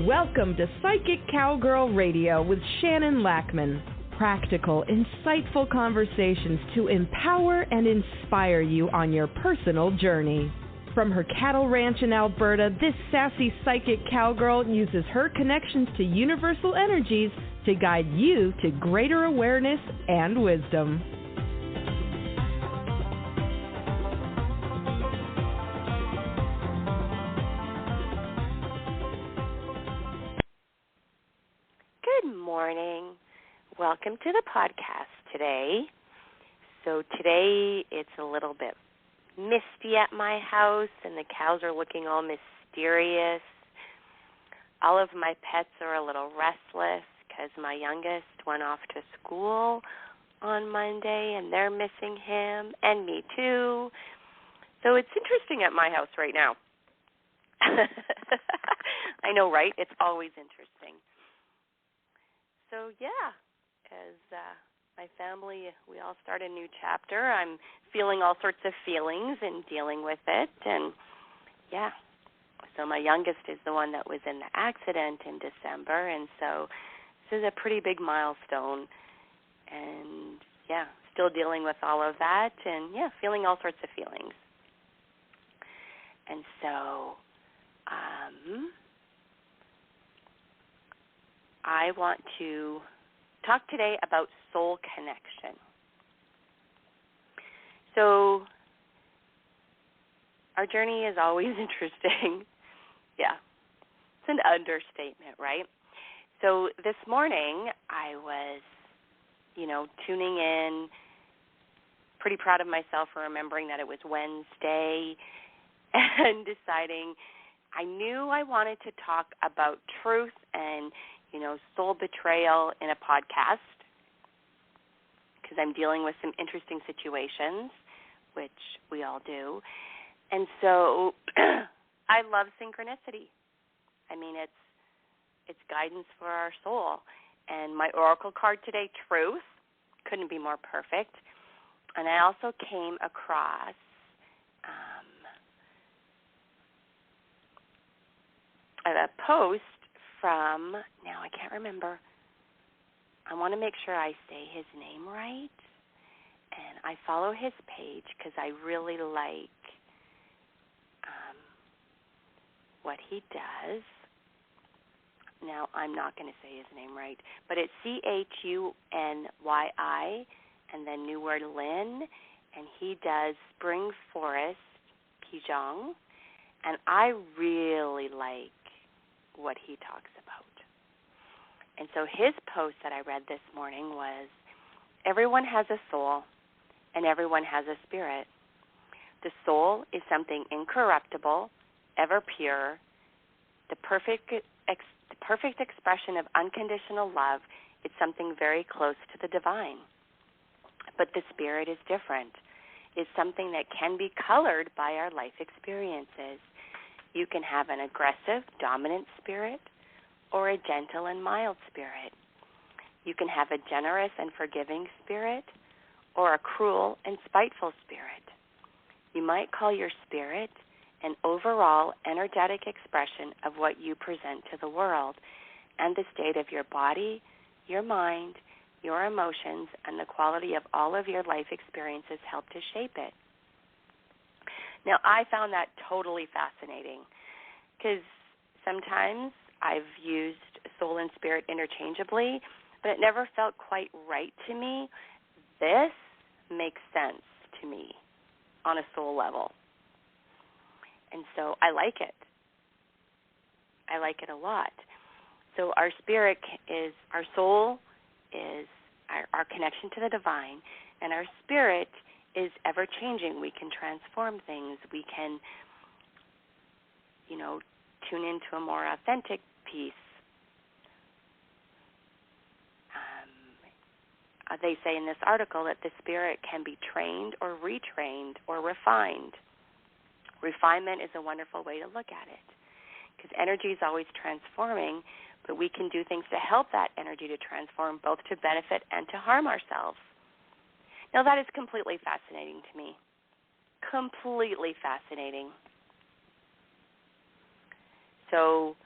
Welcome to Psychic Cowgirl Radio with Shannon Lackman. Practical, insightful conversations to empower and inspire you on your personal journey. From her cattle ranch in Alberta, this sassy psychic cowgirl uses her connections to universal energies to guide you to greater awareness and wisdom. Good morning. Welcome to the podcast today. So today it's a little bit misty at my house and the cows are looking all mysterious. All of my pets are a little restless because my youngest went off to school on Monday and they're missing him and me too. So it's interesting at my house right now. I know, right? It's always interesting. So yeah, as my family, we all start a new chapter. I'm feeling all sorts of feelings and dealing with it. And yeah, so my youngest is the one that was in the accident in December. And so this is a pretty big milestone. And yeah, still dealing with all of that. And yeah, feeling all sorts of feelings. And so I want to talk today about soul connection. So our journey is always interesting. Yeah, it's an understatement, right? So this morning I was, tuning in, pretty proud of myself for remembering that it was Wednesday and deciding I knew I wanted to talk about truth and soul betrayal in a podcast because I'm dealing with some interesting situations, which we all do. And so I love synchronicity. I mean, it's guidance for our soul. And my oracle card today, Truth, couldn't be more perfect. And I also came across a post from, now I can't remember, I want to make sure I say his name right, and I follow his page because I really like what he does. Now, I'm not going to say his name right, but it's Chunyi, and then new word Lin, and he does Spring Forest Qigong, and I really like what he talks about. And so his post that I read this morning was, everyone has a soul and everyone has a spirit. The soul is something incorruptible, ever pure, the perfect expression of unconditional love. It's something very close to the divine. But the spirit is different. It's something that can be colored by our life experiences. You can have an aggressive, dominant spirit or a gentle and mild spirit. You can have a generous and forgiving spirit or a cruel and spiteful spirit. You might call your spirit an overall energetic expression of what you present to the world and the state of your body, your mind, your emotions, and the quality of all of your life experiences help to shape it. Now, I found that totally fascinating because sometimes I've used soul and spirit interchangeably, but it never felt quite right to me. This makes sense to me on a soul level. And so I like it. I like it a lot. So our spirit is, our soul is our connection to the divine, and our spirit is ever-changing. We can transform things. We can, tune into a more authentic piece. They say in this article that the spirit can be trained or retrained or refined. Refinement is a wonderful way to look at it because energy is always transforming, but we can do things to help that energy to transform, both to benefit and to harm ourselves. Now, that is completely fascinating to me. Completely fascinating. So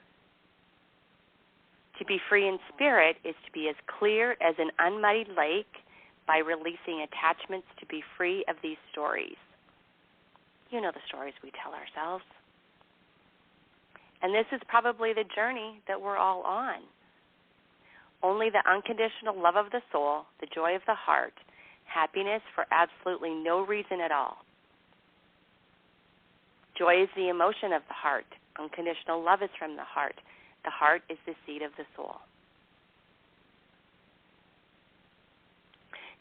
To be free in spirit is to be as clear as an unmuddied lake by releasing attachments to be free of these stories. You know the stories we tell ourselves. And this is probably the journey that we're all on. Only the unconditional love of the soul, the joy of the heart, happiness for absolutely no reason at all. Joy is the emotion of the heart. Unconditional love is from the heart. The heart is the seat of the soul.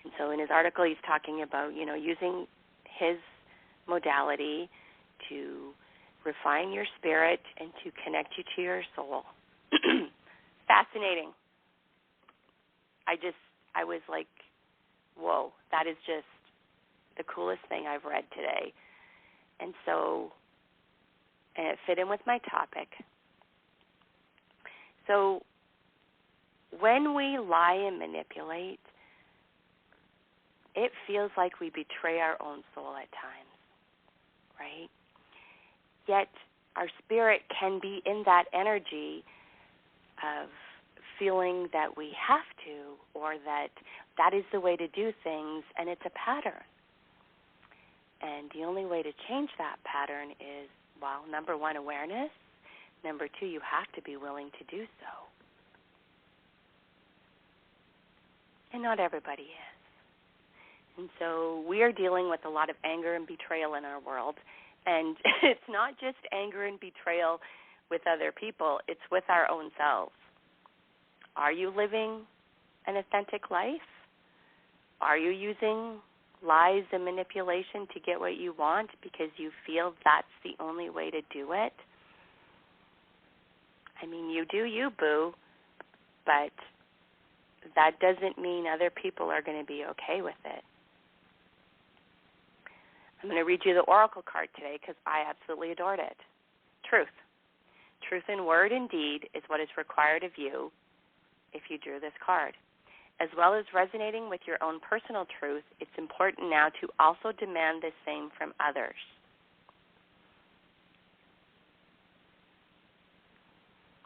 And so in his article, he's talking about, using his modality to refine your spirit and to connect you to your soul. Fascinating. I was like, whoa, that is just the coolest thing I've read today. And it fit in with my topic. So when we lie and manipulate, it feels like we betray our own soul at times, right? Yet our spirit can be in that energy of feeling that we have to, or that is the way to do things, and it's a pattern. And the only way to change that pattern is, number one, awareness. Number two, you have to be willing to do so. And not everybody is. And so we are dealing with a lot of anger and betrayal in our world. And it's not just anger and betrayal with other people, it's with our own selves. Are you living an authentic life? Are you using lies and manipulation to get what you want because you feel that's the only way to do it? I mean, you do you, boo, but that doesn't mean other people are going to be okay with it. I'm going to read you the oracle card today because I absolutely adored it. Truth. Truth in word and deed is what is required of you if you drew this card. As well as resonating with your own personal truth, it's important now to also demand the same from others.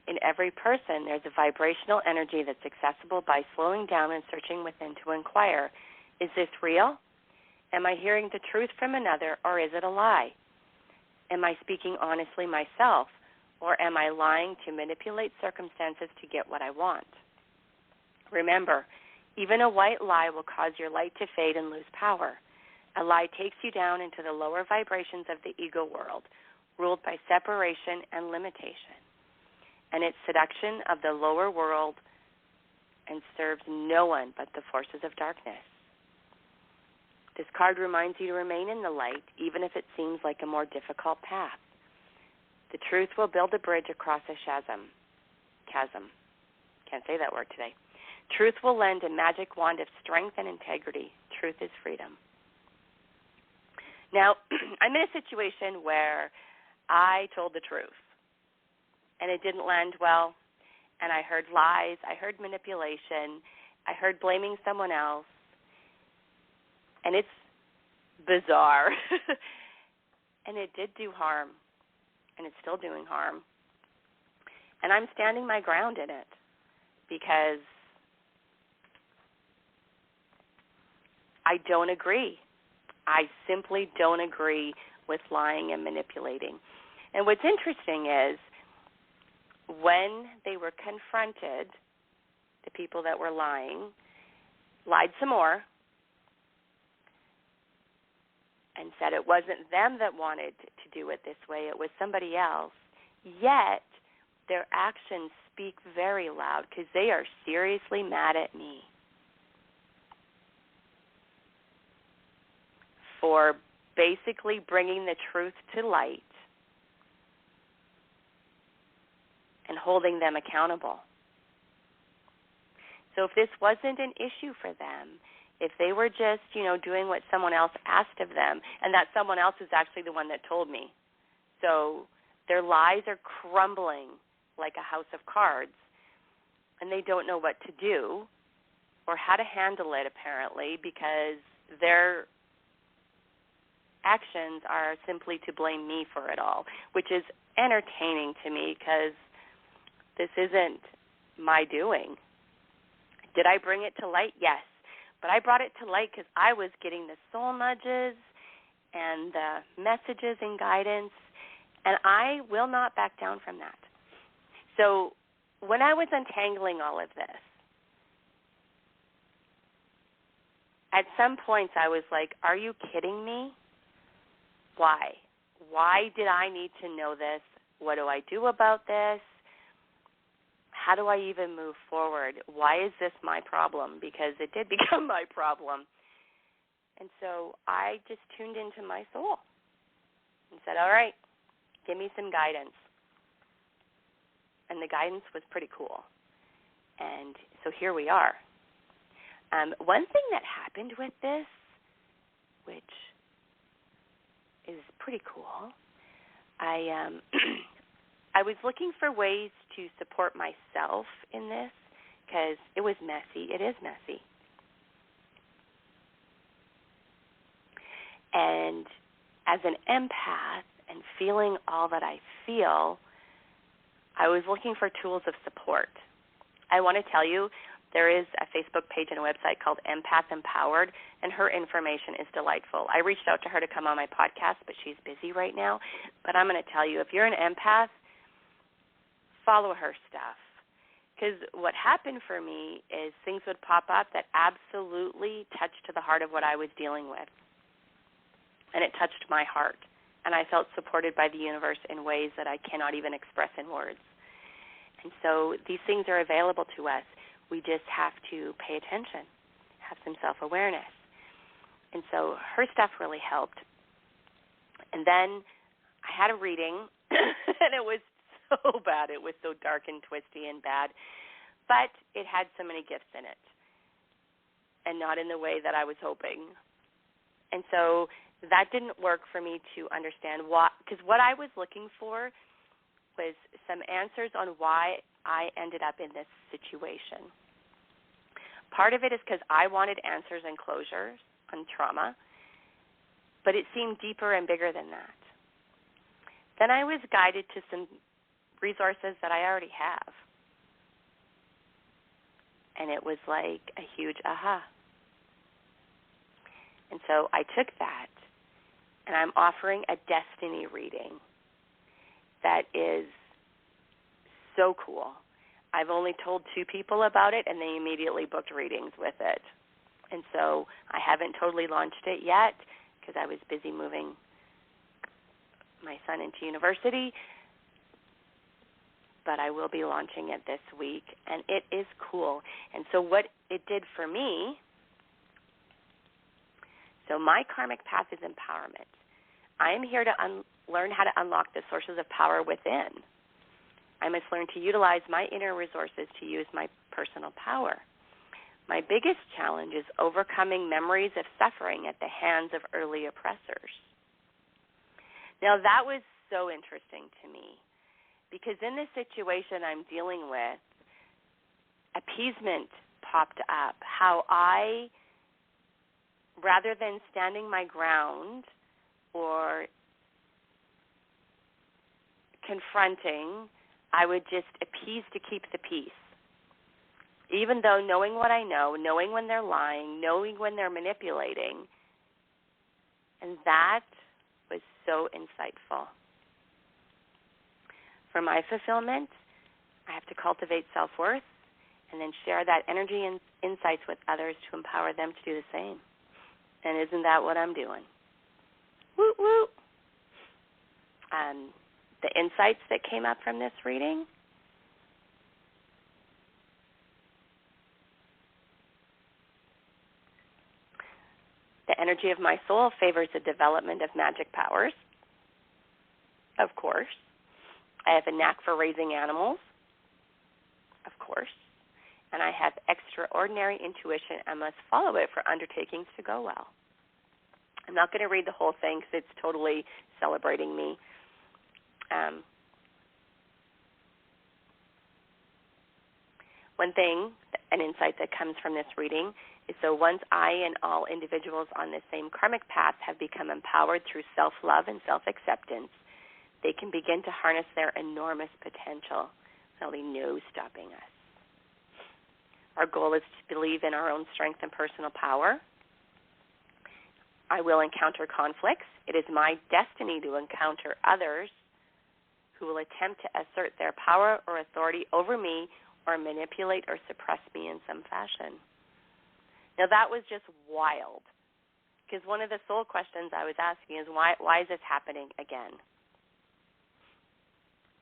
In every person, there's a vibrational energy that's accessible by slowing down and searching within to inquire, is this real? Am I hearing the truth from another, or is it a lie? Am I speaking honestly myself, or am I lying to manipulate circumstances to get what I want? Remember, even a white lie will cause your light to fade and lose power. A lie takes you down into the lower vibrations of the ego world, ruled by separation and limitation. And it's seduction of the lower world and serves no one but the forces of darkness. This card reminds you to remain in the light, even if it seems like a more difficult path. The truth will build a bridge across a chasm. Can't say that word today. Truth will lend a magic wand of strength and integrity. Truth is freedom. Now, I'm in a situation where I told the truth, and it didn't land well, and I heard lies, I heard manipulation, I heard blaming someone else, and it's bizarre. And it did do harm, and it's still doing harm. And I'm standing my ground in it because I don't agree. I simply don't agree with lying and manipulating. And what's interesting is when they were confronted, the people that were lying lied some more and said it wasn't them that wanted to do it this way, it was somebody else. Yet their actions speak very loud because they are seriously mad at me for basically bringing the truth to light and holding them accountable. So if this wasn't an issue for them, if they were just, doing what someone else asked of them, and that someone else is actually the one that told me. So their lies are crumbling like a house of cards, and they don't know what to do or how to handle it, apparently, because their actions are simply to blame me for it all, which is entertaining to me because this isn't my doing. Did I bring it to light? Yes. But I brought it to light because I was getting the soul nudges and the messages and guidance, and I will not back down from that. So when I was untangling all of this, at some points I was like, are you kidding me? Why? Why did I need to know this? What do I do about this? How do I even move forward? Why is this my problem? Because it did become my problem. And so I just tuned into my soul and said, all right, give me some guidance. And the guidance was pretty cool. And so here we are. One thing that happened with this, which is pretty cool, I was looking for ways to support myself in this because it was messy. It is messy. And as an empath and feeling all that I feel, I was looking for tools of support. I want to tell you, there is a Facebook page and a website called Empath Empowered, and her information is delightful. I reached out to her to come on my podcast, but she's busy right now. But I'm going to tell you, if you're an empath, follow her stuff. Because what happened for me is things would pop up that absolutely touched to the heart of what I was dealing with. And it touched my heart. And I felt supported by the universe in ways that I cannot even express in words. And so these things are available to us. We just have to pay attention, have some self-awareness. And so her stuff really helped. And then I had a reading, and it was so bad. It was so dark and twisty and bad. But it had so many gifts in it, and not in the way that I was hoping. And so that didn't work for me to understand why, because what I was looking for was some answers on why I ended up in this situation. Part of it is because I wanted answers and closures on trauma, but it seemed deeper and bigger than that. Then I was guided to some resources that I already have, and it was like a huge aha. And so I took that, and I'm offering a destiny reading that is so cool. I've only told 2 people about it, and they immediately booked readings with it. And so I haven't totally launched it yet because I was busy moving my son into university, but I will be launching it this week, and it is cool. And so what it did for me, so my karmic path is empowerment. I am here to learn how to unlock the sources of power within. I must learn to utilize my inner resources to use my personal power. My biggest challenge is overcoming memories of suffering at the hands of early oppressors. Now, that was so interesting to me because in this situation I'm dealing with, appeasement popped up, how I, rather than standing my ground or confronting, I would just appease to keep the peace. Even though knowing what I know, knowing when they're lying, knowing when they're manipulating, and that was so insightful. For my fulfillment, I have to cultivate self-worth and then share that energy and insights with others to empower them to do the same. And isn't that what I'm doing? Woo, woo. The insights that came up from this reading, the energy of my soul favors the development of magic powers, of course. I have a knack for raising animals, of course. And I have extraordinary intuition and must follow it for undertakings to go well. I'm not going to read the whole thing because it's totally celebrating me. One thing, an insight that comes from this reading, is so once I and all individuals on the same karmic path have become empowered through self-love and self-acceptance, they can begin to harness their enormous potential. There'll be no stopping us. Our goal is to believe in our own strength and personal power. I will encounter conflicts. It is my destiny to encounter others who will attempt to assert their power or authority over me or manipulate or suppress me in some fashion. Now, that was just wild, because one of the soul questions I was asking is, why is this happening again?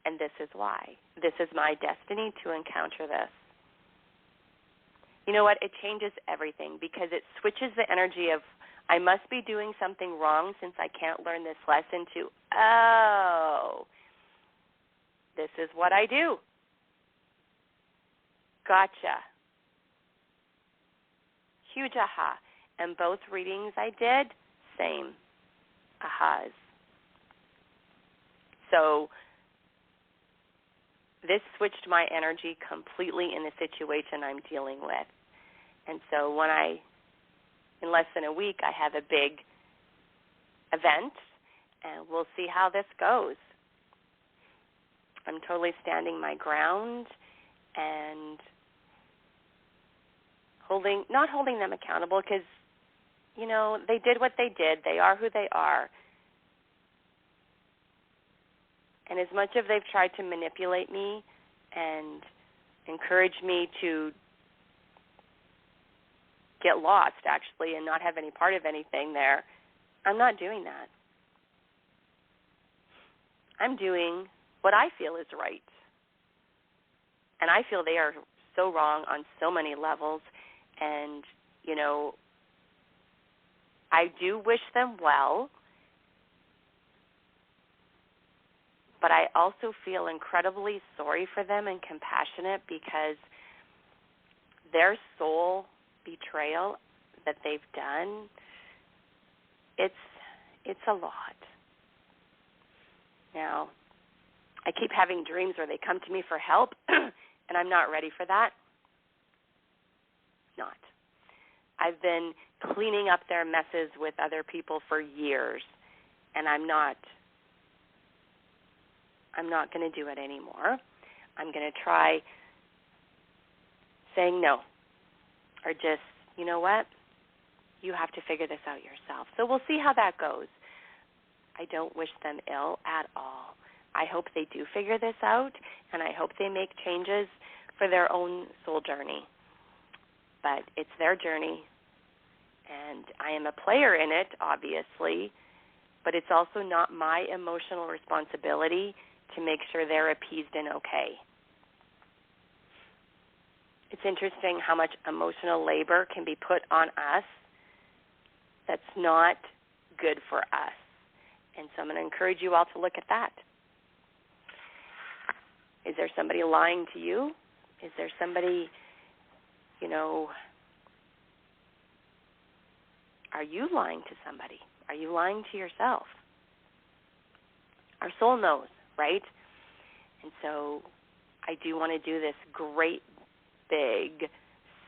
And this is why. This is my destiny to encounter this. You know what? It changes everything, because it switches the energy of, I must be doing something wrong since I can't learn this lesson, to, oh, this is what I do. Gotcha. Huge aha. And both readings I did, same ahas. So this switched my energy completely in the situation I'm dealing with. And so when in less than a week, I have a big event, and we'll see how this goes. I'm totally standing my ground and not holding them accountable, because, you know, they did what they did. They are who they are. And as much as they've tried to manipulate me and encourage me to get lost, actually, and not have any part of anything there, I'm not doing that. I'm doing what I feel is right. And I feel they are so wrong on so many levels. And, you know, I do wish them well, but I also feel incredibly sorry for them and compassionate, because their soul betrayal that they've done, it's a lot. Now, I keep having dreams where they come to me for help, and I'm not ready for that. Not. I've been cleaning up their messes with other people for years, and I'm not going to do it anymore. I'm going to try saying no, or just, you know what, you have to figure this out yourself. So we'll see how that goes. I don't wish them ill at all. I hope they do figure this out, and I hope they make changes for their own soul journey. But it's their journey, and I am a player in it, obviously, but it's also not my emotional responsibility to make sure they're appeased and okay. It's interesting how much emotional labor can be put on us that's not good for us. And so I'm going to encourage you all to look at that. Is there somebody lying to you? Is there somebody, you know, are you lying to somebody? Are you lying to yourself? Our soul knows, right? And so I do want to do this great big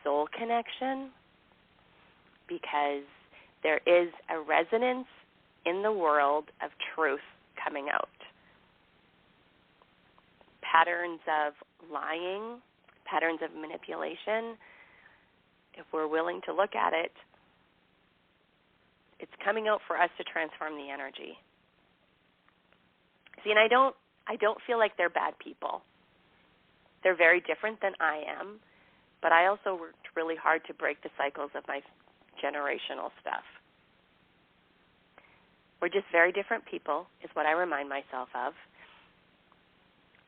soul connection, because there is a resonance in the world of truth coming out. Patterns of lying, patterns of manipulation, if we're willing to look at it, it's coming out for us to transform the energy. See, and I don't feel like they're bad people. They're very different than I am, but I also worked really hard to break the cycles of my generational stuff. We're just very different people, is what I remind myself of.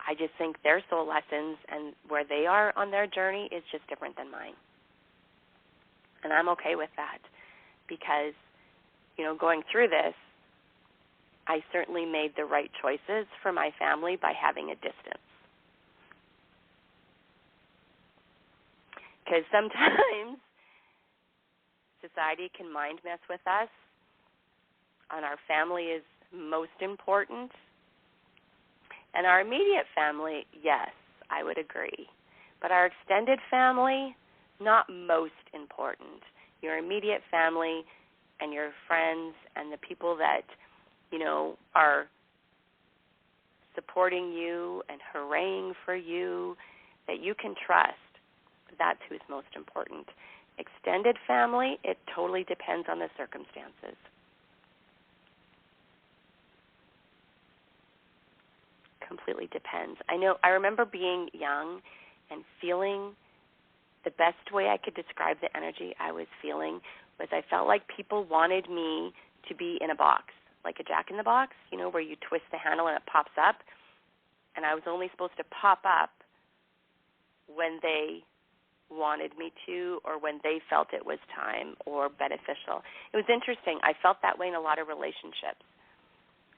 I just think their soul lessons and where they are on their journey is just different than mine. And I'm okay with that, because, you know, going through this, I certainly made the right choices for my family by having a distance. Because sometimes society can mind mess with us, and our family is most important. And our immediate family, yes, I would agree. But our extended family, not most important. Your immediate family and your friends and the people that, you know, are supporting you and hooraying for you, that you can trust. That's who's most important. Extended family, it totally depends on the circumstances. Completely depends. I remember being young and feeling the best way I could describe the energy I was feeling was I felt like people wanted me to be in a box, like a jack-in-the-box, where you twist the handle and it pops up. And I was only supposed to pop up when they wanted me to or when they felt it was time or beneficial. It was interesting. I felt that way in a lot of relationships.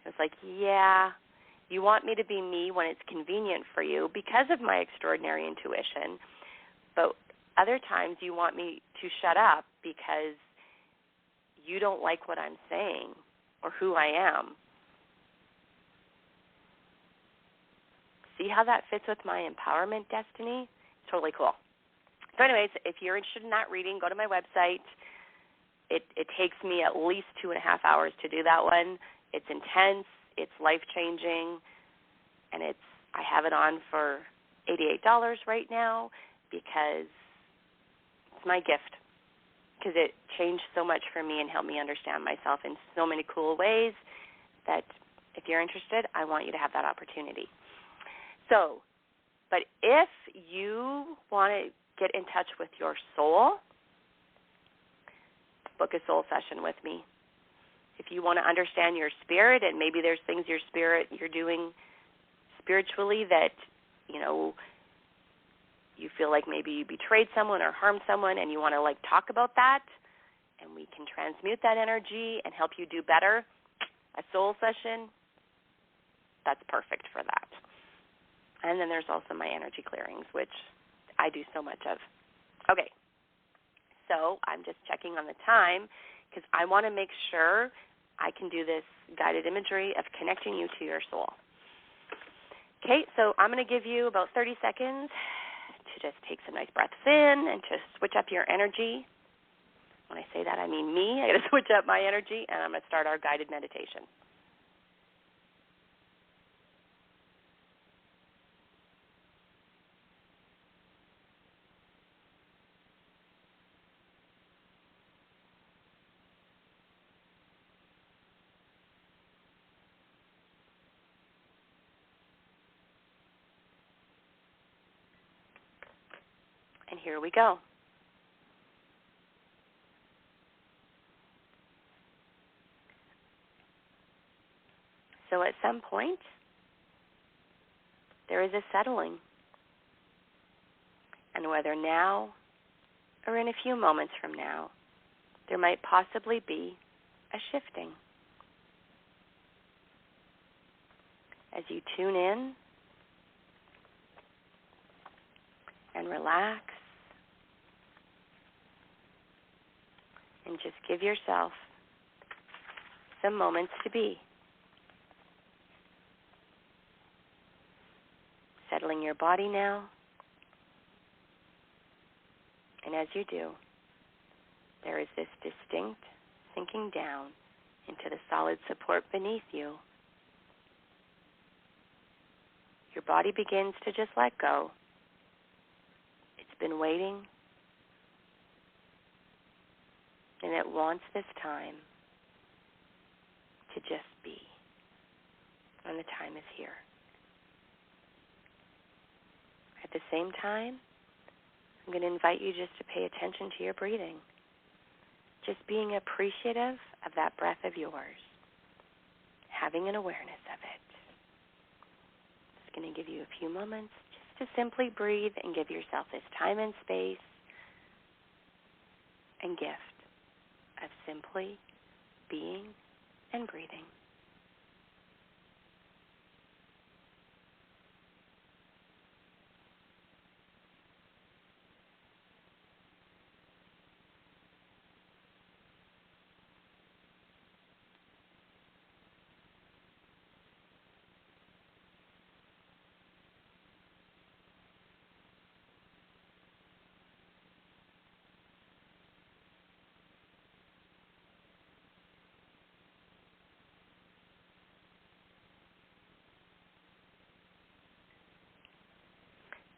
It was like, yeah, you want me to be me when it's convenient for you because of my extraordinary intuition, but other times you want me to shut up because you don't like what I'm saying or who I am. See how that fits with my empowerment destiny? Totally cool. So anyways, if you're interested in that reading, go to my website. It takes me at least 2.5 hours to do that one. It's intense. It's life-changing. And I have it on for $88 right now because it's my gift, because it changed so much for me and helped me understand myself in so many cool ways that if you're interested, I want you to have that opportunity. So, but if you want to get in touch with your soul, book a soul session with me. If you want to understand your spirit, and maybe there's things you're doing spiritually that, you feel like maybe you betrayed someone or harmed someone and you want to talk about that, and we can transmute that energy and help you do better, a soul session, that's perfect for that. And then there's also my energy clearings, which I do so much of. Okay, so I'm just checking on the time because I want to make sure I can do this guided imagery of connecting you to your soul. Okay, so I'm going to give you about 30 seconds to just take some nice breaths in and to switch up your energy. When I say that, I mean me. I got to switch up my energy, and I'm going to start our guided meditation. And here we go. So at some point, there is a settling. And whether now or in a few moments from now, there might possibly be a shifting. As you tune in and relax and just give yourself some moments to be. Settling your body now. And as you do, there is this distinct sinking down into the solid support beneath you. Your body begins to just let go. It's been waiting, and it wants this time to just be. And the time is here. At the same time, I'm going to invite you just to pay attention to your breathing. Just being appreciative of that breath of yours. Having an awareness of it. Just going to give you a few moments just to simply breathe and give yourself this time and space and gift of simply being and breathing.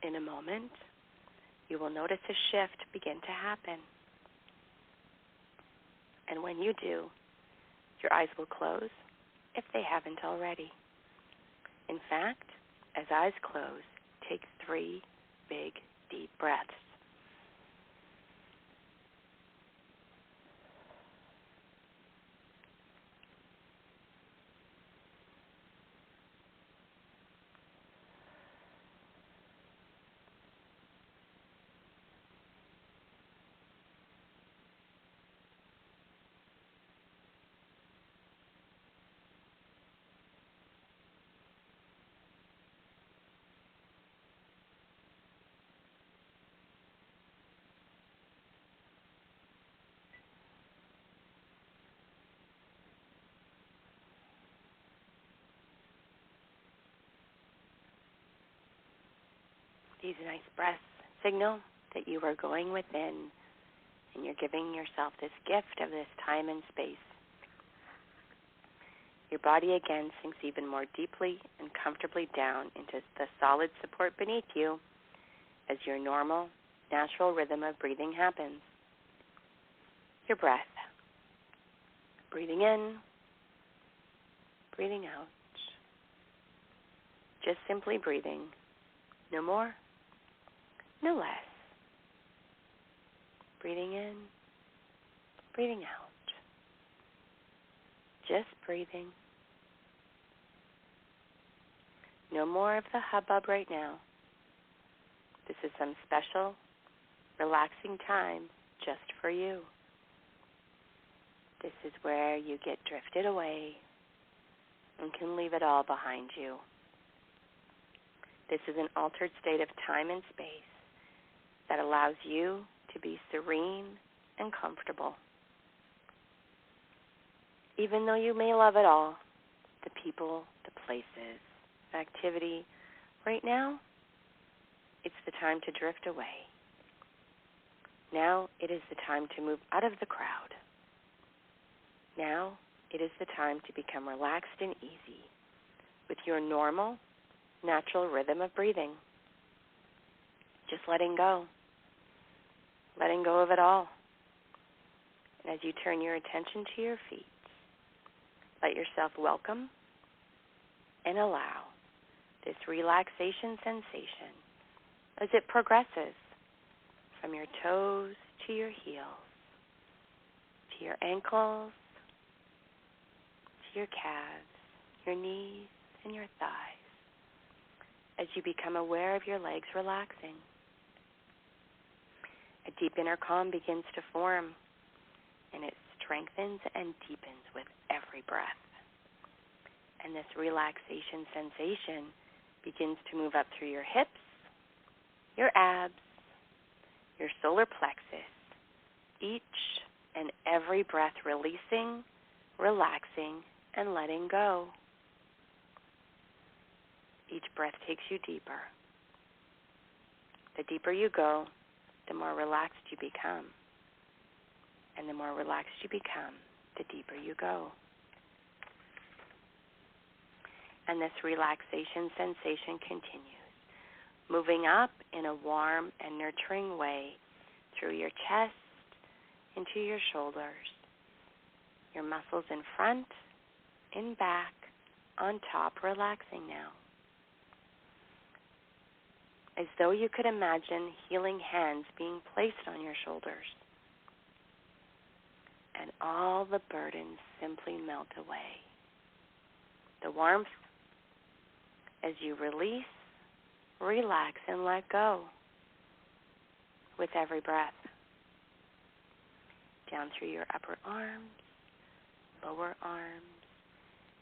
In a moment, you will notice a shift begin to happen. And when you do, your eyes will close if they haven't already. In fact, as eyes close, take 3 big, deep breaths. These nice breaths signal that you are going within and you're giving yourself this gift of this time and space. Your body again sinks even more deeply and comfortably down into the solid support beneath you as your normal, natural rhythm of breathing happens. Your breath. Breathing in, breathing out. Just simply breathing. No more, no less. Breathing in, breathing out. Just breathing. No more of the hubbub right now. This is some special, relaxing time just for you. This is where you get drifted away and can leave it all behind you. This is an altered state of time and space that allows you to be serene and comfortable. Even though you may love it all, the people, the places, the activity, right now, it's the time to drift away. Now it is the time to move out of the crowd. Now it is the time to become relaxed and easy with your normal, natural rhythm of breathing. Just letting go of it all. And as you turn your attention to your feet, let yourself welcome and allow this relaxation sensation as it progresses from your toes to your heels, to your ankles, to your calves, your knees, and your thighs, as you become aware of your legs relaxing. A deep inner calm begins to form, and it strengthens and deepens with every breath. And this relaxation sensation begins to move up through your hips, your abs, your solar plexus, each and every breath releasing, relaxing, and letting go. Each breath takes you deeper. The deeper you go, the more relaxed you become. And the more relaxed you become, the deeper you go. And this relaxation sensation continues, moving up in a warm and nurturing way through your chest, into your shoulders, your muscles in front, in back, on top, relaxing now. As though you could imagine healing hands being placed on your shoulders. And all the burdens simply melt away. The warmth as you release, relax, and let go with every breath. Down through your upper arms, lower arms,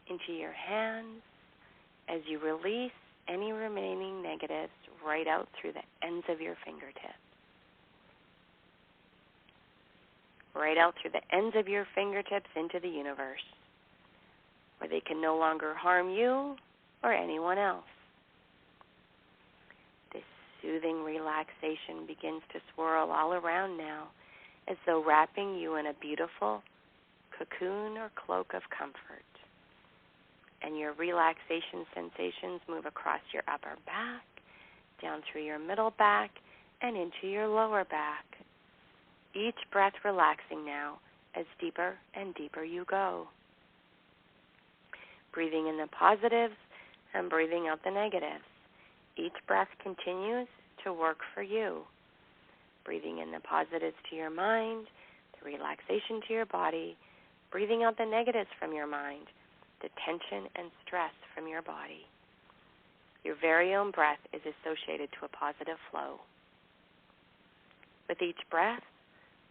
into your hands as you release any remaining negatives right out through the ends of your fingertips. Right out through the ends of your fingertips into the universe, where they can no longer harm you or anyone else. This soothing relaxation begins to swirl all around now, as though wrapping you in a beautiful cocoon or cloak of comfort. And your relaxation sensations move across your upper back, down through your middle back, and into your lower back. Each breath relaxing now as deeper and deeper you go. Breathing in the positives and breathing out the negatives. Each breath continues to work for you. Breathing in the positives to your mind, the relaxation to your body, breathing out the negatives from your mind, the tension and stress from your body. Your very own breath is associated to a positive flow. With each breath,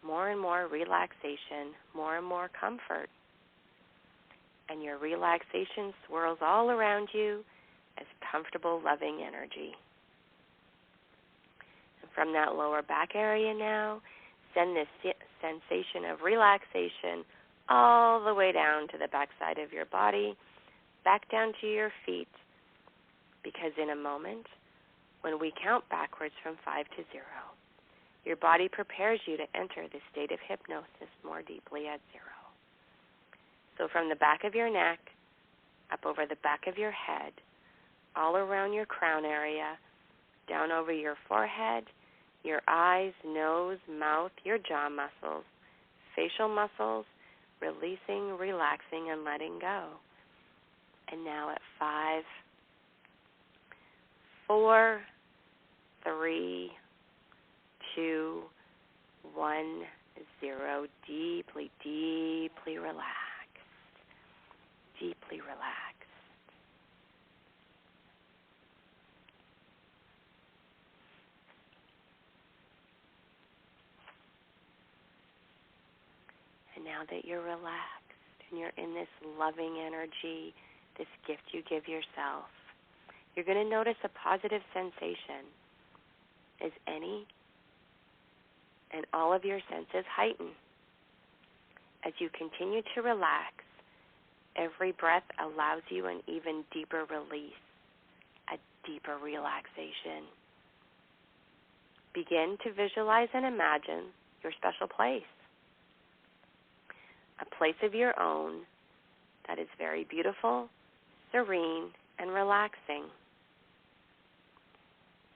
more and more relaxation, more and more comfort. And your relaxation swirls all around you as comfortable, loving energy. And from that lower back area now, send this sensation of relaxation all the way down to the backside of your body, back down to your feet, because in a moment, when we count backwards from 5 to 0, your body prepares you to enter the state of hypnosis more deeply at 0. So from the back of your neck, up over the back of your head, all around your crown area, down over your forehead, your eyes, nose, mouth, your jaw muscles, facial muscles, releasing, relaxing, and letting go. And now at 5, 4, 3, 2, 1, 0. Deeply, deeply relaxed. Deeply relaxed. And now that you're relaxed and you're in this loving energy, this gift you give yourself, you're going to notice a positive sensation as any and all of your senses heighten. As you continue to relax, every breath allows you an even deeper release, a deeper relaxation. Begin to visualize and imagine your special place, a place of your own that is very beautiful, serene, and relaxing.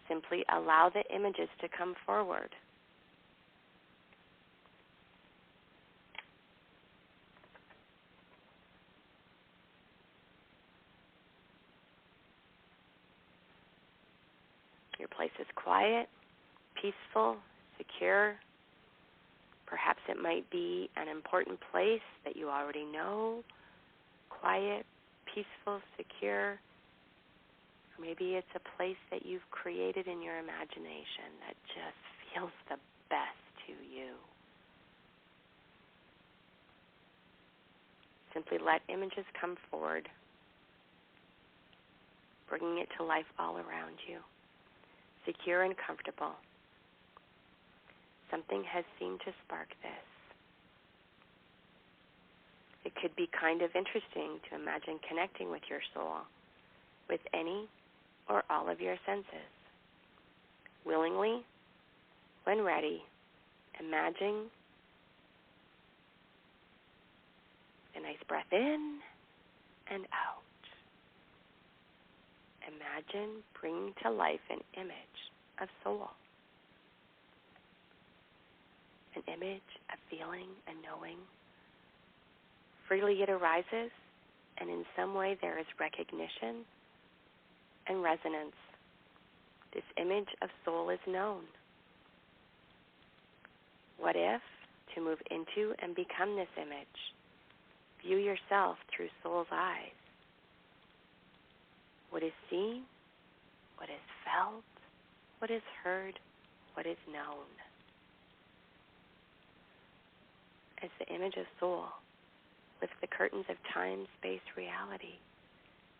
Simply allow the images to come forward. Your place is quiet, peaceful, secure. Perhaps it might be an important place that you already know, quiet, peaceful, secure. Or maybe it's a place that you've created in your imagination that just feels the best to you. Simply let images come forward, bringing it to life all around you, secure and comfortable. Something has seemed to spark this. It could be kind of interesting to imagine connecting with your soul, with any or all of your senses. Willingly, when ready, imagine a nice breath in and out. Imagine bringing to life an image of soul. An image, a feeling, a knowing. Freely it arises, and in some way there is recognition and resonance. This image of soul is known. What if, to move into and become this image, view yourself through soul's eyes? What is seen, what is felt, what is heard, what is known. As the image of soul lifts the curtains of time, space, reality,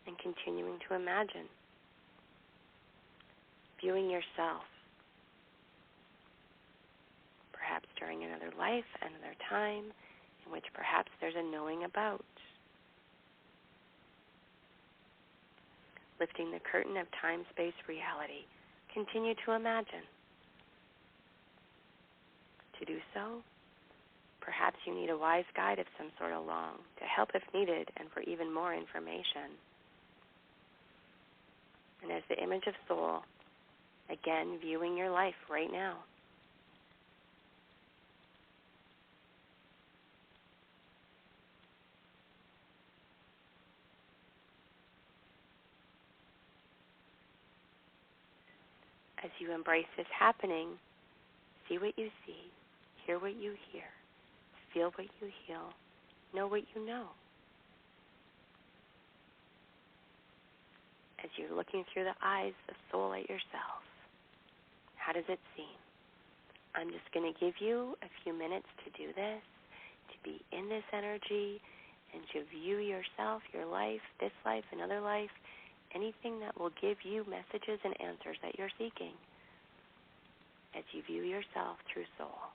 and continuing to imagine, viewing yourself, perhaps during another life, another time, in which perhaps there's a knowing about. Lifting the curtain of time, space, reality, continue to imagine. To do so, perhaps you need a wise guide of some sort along to help if needed and for even more information. And as the image of soul Again, viewing your life right now. As you embrace this happening, see what you see, hear what you hear, feel what you feel, know what you know. As you're looking through the eyes of soul at yourself, how does it seem? I'm just going to give you a few minutes to do this, to be in this energy, and to view yourself, your life, this life, another life, anything that will give you messages and answers that you're seeking as you view yourself through soul.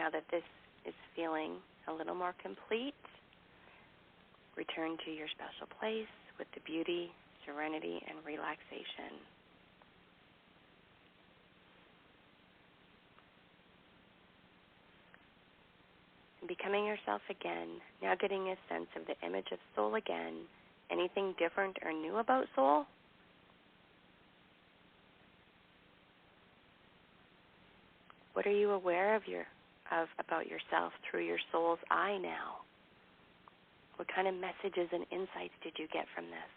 now that this is feeling a little more complete, return to your special place with the beauty, serenity, and relaxation. And becoming yourself again, now getting a sense of the image of soul again. Anything different or new about soul? What are you aware of about yourself through your soul's eye now? What kind of messages and insights did you get from this?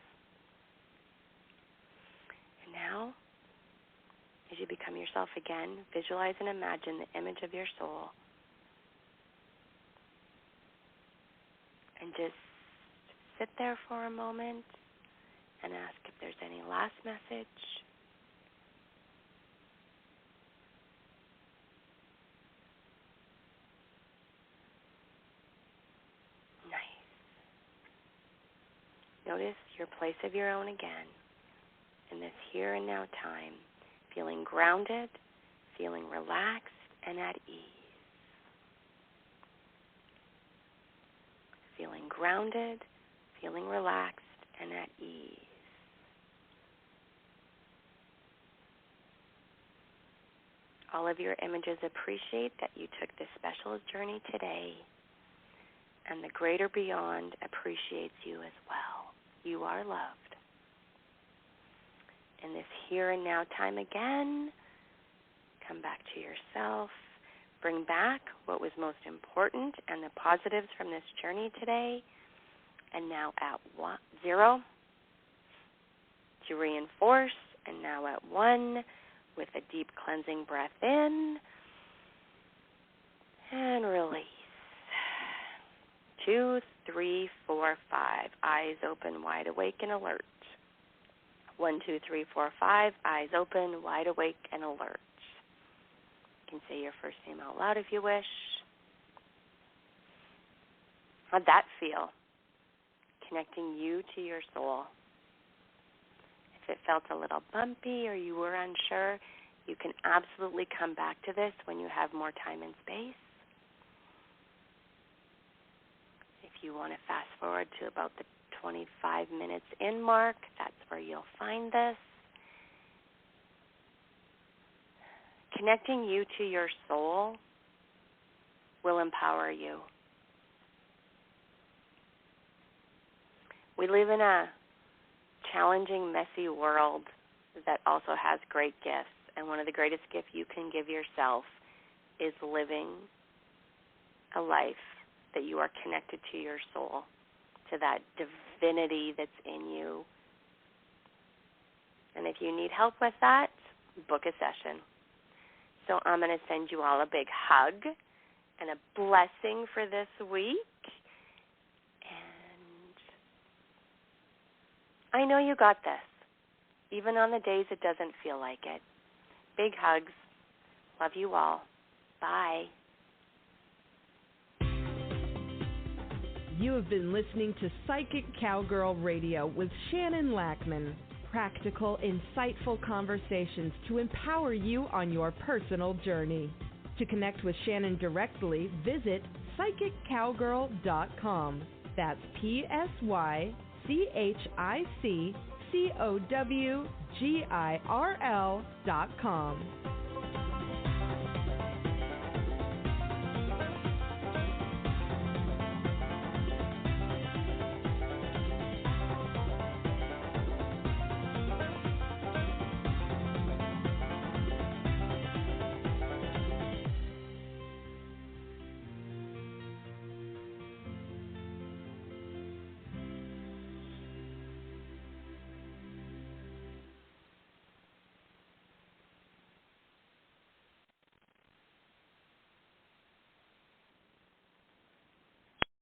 And now, as you become yourself again, visualize and imagine the image of your soul. And just sit there for a moment and ask if there's any last message. Notice your place of your own again in this here and now time, feeling grounded, feeling relaxed, and at ease. Feeling grounded, feeling relaxed, and at ease. All of your images appreciate that you took this special journey today, and the greater beyond appreciates you as well. You are loved. In this here and now time again, come back to yourself. Bring back what was most important and the positives from this journey today. And now at 0 to reinforce. And now at 1 with a deep cleansing breath in. And release. 2, 3, 4, 5. Eyes open, wide awake, and alert. 1, 2, 3, 4, 5. Eyes open, wide awake, and alert. You can say your first name out loud if you wish. How'd that feel? Connecting you to your soul. If it felt a little bumpy or you were unsure, you can absolutely come back to this when you have more time and space. If you want to fast forward to about the 25 minutes in mark, that's where you'll find this. Connecting you to your soul will empower you. We live in a challenging, messy world that also has great gifts. And one of the greatest gifts you can give yourself is living a life that you are connected to your soul, to that divinity that's in you. And if you need help with that, book a session. So I'm going to send you all a big hug and a blessing for this week. And I know you got this, even on the days it doesn't feel like it. Big hugs. Love you all. Bye. You have been listening to Psychic Cowgirl Radio with Shannon Lackman. Practical, insightful conversations to empower you on your personal journey. To connect with Shannon directly, visit psychiccowgirl.com. That's PSYCHICCOWGIRL.com.